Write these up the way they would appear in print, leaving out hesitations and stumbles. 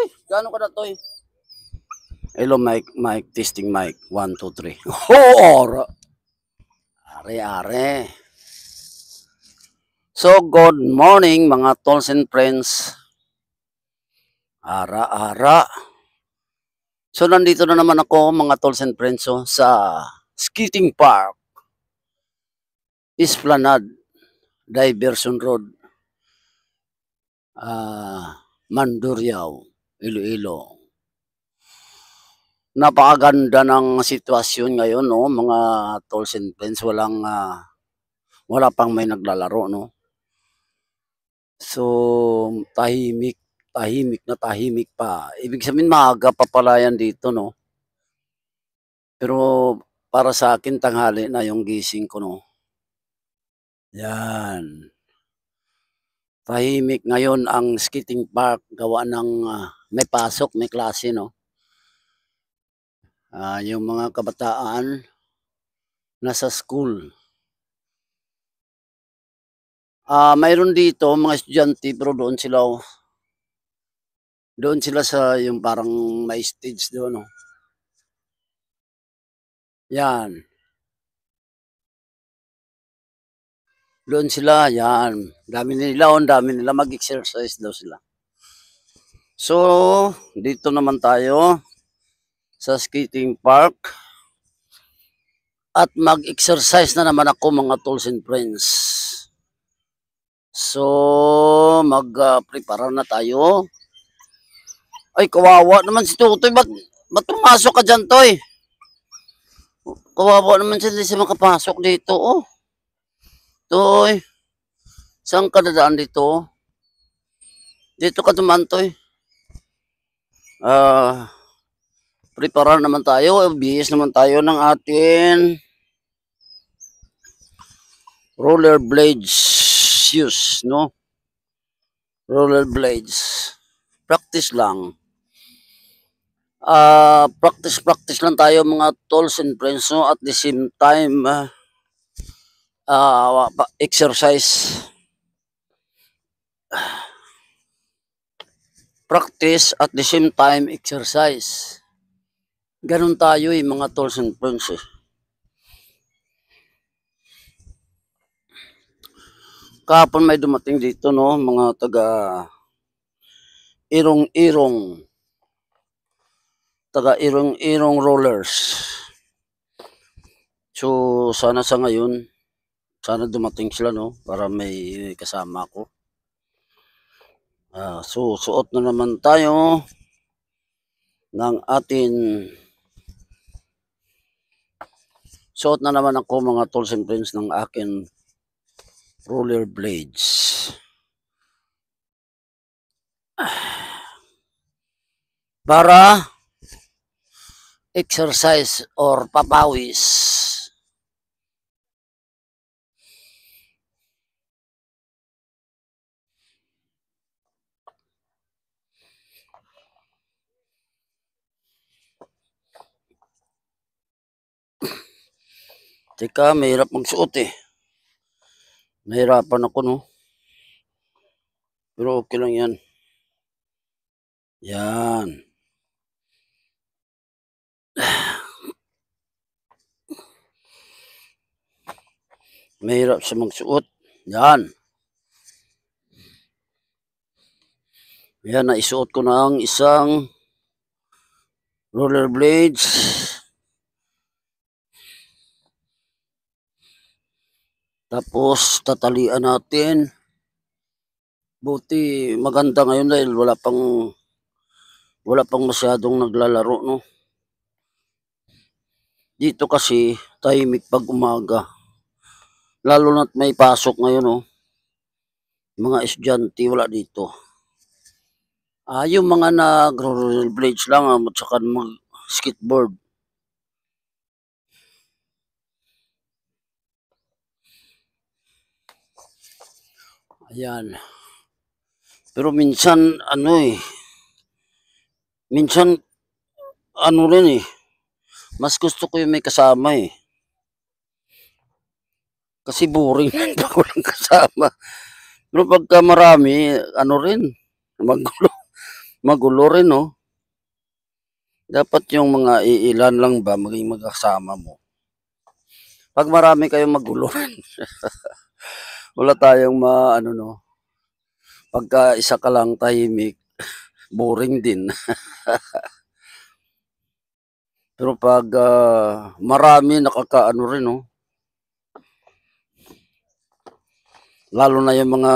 Toy. Gaano ka na, Toy? Hello, mic, testing mic. 1, 2, 3. Oh, are. So, good morning mga tolls and friends. Ara. So, nandito na naman ako mga tolls and friends sa Skating Park, Esplanade, Diversion Road, Mandurriao, Iloilo. Napakaganda ng sitwasyon ngayon, no, mga tolls and friends. Wala pang may naglalaro, no. So, tahimik pa. Ibig sabihin maaga pa pala yan dito, no. Pero para sa akin tanghali na yung gising ko, no. Yan. Tahimik ngayon ang skating park, gawa ng may pasok, may klase, no. Yung mga kabataan nasa school. Mayroon dito mga estudyante pero doon sila sa yung parang may stage doon, no. Yan. Doon sila, yan. Dami nila mag-exercise daw sila. So, dito naman tayo sa skating park. At mag-exercise na naman ako mga tolls and friends. So, mag-prepare na tayo. Ay, kawawa naman si Tutoy. Ba't pumasok ka dyan, Toy? Kawawa naman siya makapasok dito, oh. Toy, saan ka dadaan dito? Dito ka dumaan, Toy. Prepare naman tayo. Bihis naman tayo ng atin rollerblades shoes, no? Rollerblades. Practice lang. Practice lang tayo mga tolls and friends, no? At the same time, exercise. Practice at the same time exercise. Ganun tayo mga tolls and friends, eh. Kahapon may dumating dito, no, mga taga Irong-Irong rollers. So sana sa ngayon, sana dumating sila, no, para may kasama ako. So suot na naman tayo ng atin. Suot na naman ako mga tolls and friends ng akin rollerblades. Para exercise or papawis. Teka, mahirap magsuot, eh. Nahirapan ako, no. Pero okay lang yan. Yan. Mahirap siya magsuot. Yan. Yan, naisuot ko na ang isang rollerblades. Tapos tatalian natin. Buti maganda ngayon dahil wala pang masyadong naglalaro, no. Dito kasi tahimik pag umaga. Lalo na't may pasok ngayon, no. Mga estudyante wala dito. Yung mga nag-rollerblades lang at saka mag-skateboard. Ayan. Pero minsan rin, eh. Mas gusto ko yung may kasama, eh. Kasi boring pag walang kasama. Pero pagka marami, magulo. Magulo rin 'no? Dapat yung mga iilan lang ba maging magkasama mo. 'Pag marami kayong magulo wala tayong ma-ano 'no, pagka isa ka lang tahimik, boring din. Pero 'pag, marami nakakaano rin 'no, lalo na yung mga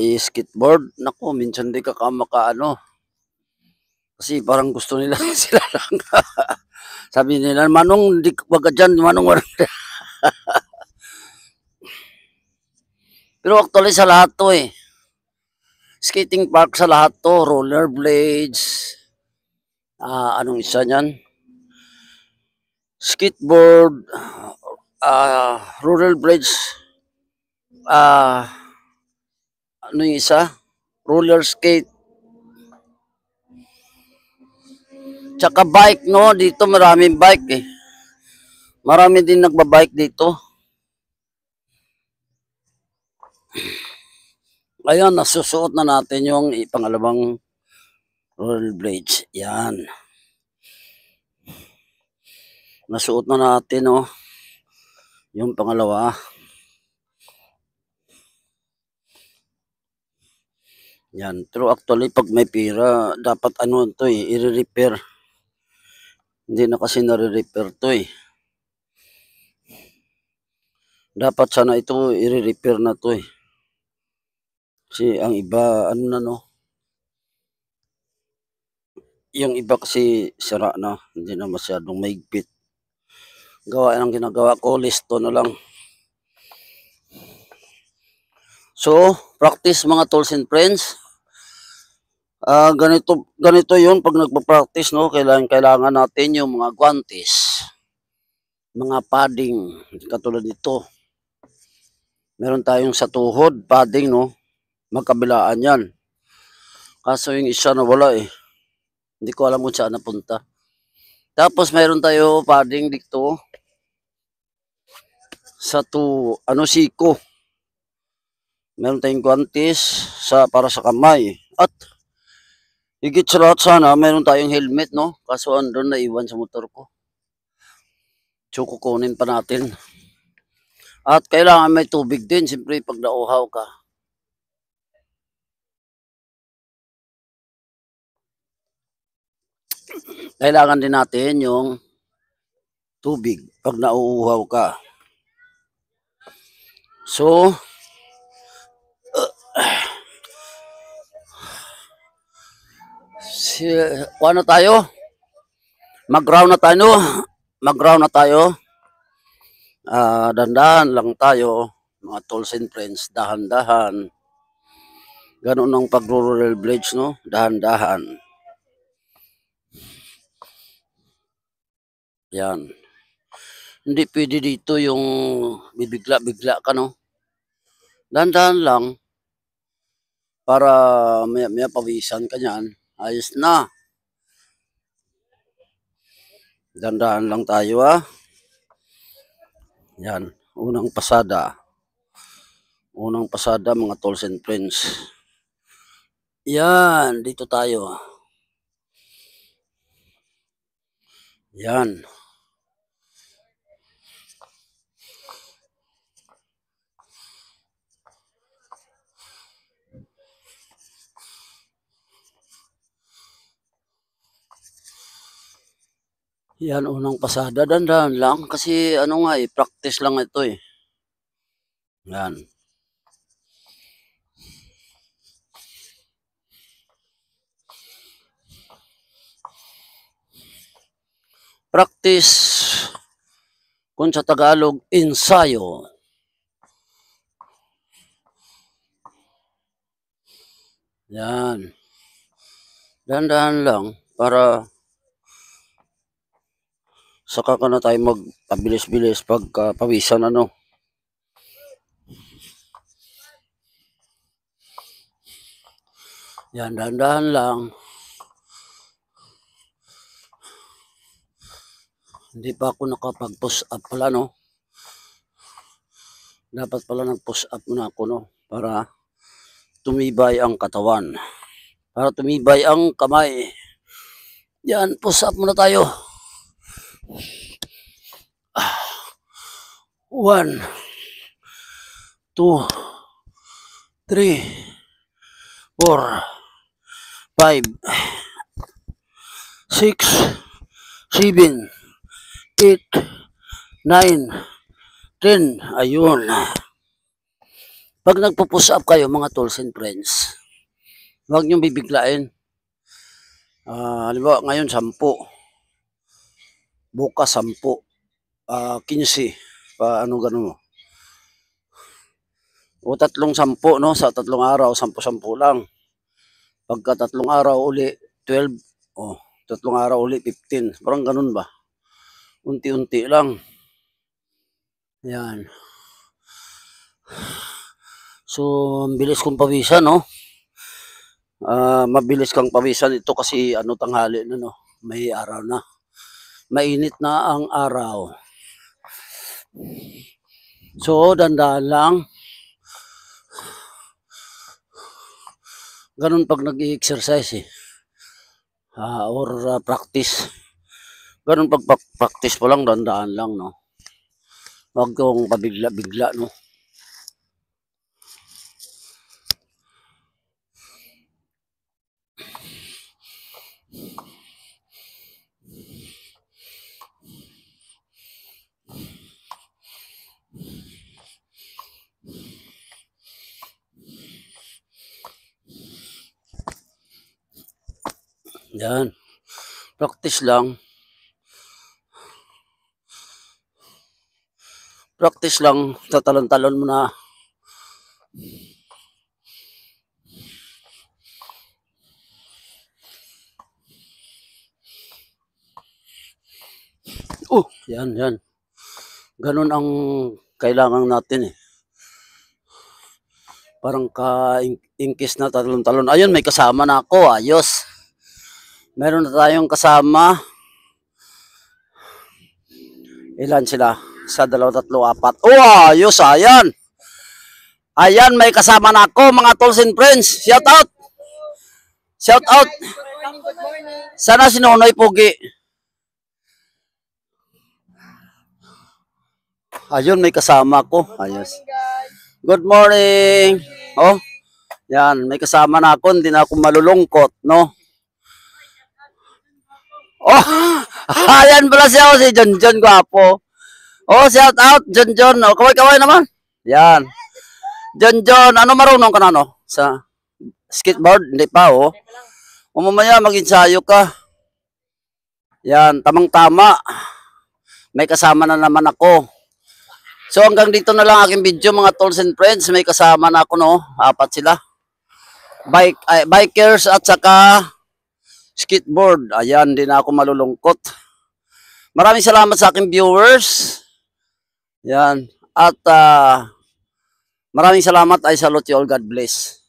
i-skateboard, naku minsan 'di ka makaano, kasi parang gusto nila sila lang. Sabi nila, "Manong 'wag ka diyan, Manong wag." Pero actually sa lahat 'to, eh, skating park sa lahat 'to, rollerblades, anong isa niyan, skateboard, rollerblades, ah, ano yung isa, roller skate, tsaka bike 'no, dito maraming bike, eh. Marami din nagba-bike dito. Ngayon nasusuot na natin yung pangalawang rollerblades, 'yan. Nasuot na natin, oh, yung pangalawa. 'Yan, pero actually 'pag may pera dapat ano 'to, eh, ire-repair. Hindi na kasi nare-repair 'to, eh. Dapat sana ito ire-repair na 'to, eh. Kasi ang iba ano na 'no, yung iba kasi sira na, hindi na masyadong mahigpit. Gawa ng ginagawa ko, listo na lang. So, practice mga tools and friends. Ganito ganito 'yun 'pag nagpa-practice 'no, kailangan natin yung mga guwantes, mga padding katulad nito. Meron tayong sa tuhod, padding 'no, magkabilaan 'yan. Kaso yung isa nawala, eh, hindi ko alam kung saan napunta. Tapos meron tayo padding dito sa siko. Meron tayong guwantes para sa kamay at higit sa lahat sana meron tayong helmet 'no, kaso andun naiwan sa motor ko. So, kukunin pa natin. At kailangan may tubig din siyempre 'pag nauhaw ka. Kailangan din natin yung tubig 'pag nauuhaw ka. So, kuha na tayo, mag-round na tayo, mag-round na tayo. Dahan-dahan lang tayo, mga tools and friends, dahan-dahan. Gano'n ang pagro-roller blades 'no, dahan-dahan. 'Yan. Hindi puwede dito yung bibigla-bigla ka 'no. Dahan-dahan lang para maya-maya pawisan ka niyan, ayos na. Dahan-dahan lang tayo, 'Yan, unang pasada. Unang pasada mga tools and friends. 'Yan, dito tayo. 'Yan. 'Yan, unang pasada, dahan-dahan lang kasi ano nga, eh, practice lang ito, eh. 'Yan. Practice, kung sa Tagalog, ensayo. 'Yan. Dahan-dahan lang para saka ka na tayo magpabilis-bilis pagka pawisan ano. 'Yan, dahan-dahan lang. Hindi pa ako nakapag-push up pala 'no. Dapat pala nag-push up muna ako 'no, para tumibay ang katawan. Para tumibay ang kamay. Yan, push up muna tayo. 1, 2, 3, 4, 5, 6, 7, 8, 9, 10. Ayun. Pag nagpo-push up kayo mga tools and friends, huwag niyong bibiglain. Halimbawa ngayon 10, bukas 10, 15, paano ganun mo. O 3 10, no? Sa 3 araw, 10-10 lang. Pagka 3 araw uli, 12. O, 3 araw uli, 15. Parang ganun ba? Unti-unti lang. Yan. So, bilis kong pawisan, no? Mabilis kang pawisan ito kasi tanghali na, no? May araw na. Mainit na ang araw. So, dandahan lang. Ganun pag nag-i-exercise or practice. Ganun pag practice po lang, dandahan lang, no? Huwag kong pabigla-bigla, no? Yan. Practice lang. Practice lang. Tatalon-talon mo na. Yan, yan. Ganun ang kailangan natin Parang ka-inkis na talon-talon. Ayun, may kasama na ako. Ayos. Meron na tayong kasama. Ilan sila? Sa 2, 3, 4. Ayos. Ayan. Ayan, may kasama na ako, mga tools and friends. Shout out. Shout out. Sana si Nonoy Pugi. Ayun, may kasama ko. Ayos. Good morning. Yan, may kasama na ako, hindi na ako malulungkot, no? Ayan pala siya, si John John Guapo. Shout out, John John. Kaway-kaway naman. Yan. John John, ano marunong ka na, no? Sa skateboard? Hindi pa, mamaya mag-ensayo ka. Yan, tamang-tama. May kasama na naman ako. So hanggang dito na lang aking video, mga tools and friends. May kasama na ako, no? 4 sila. Bikers at saka skateboard. Ayan, hindi na ako malulungkot. Maraming salamat sa aking viewers. Yan. At maraming salamat. I salute you all. God bless.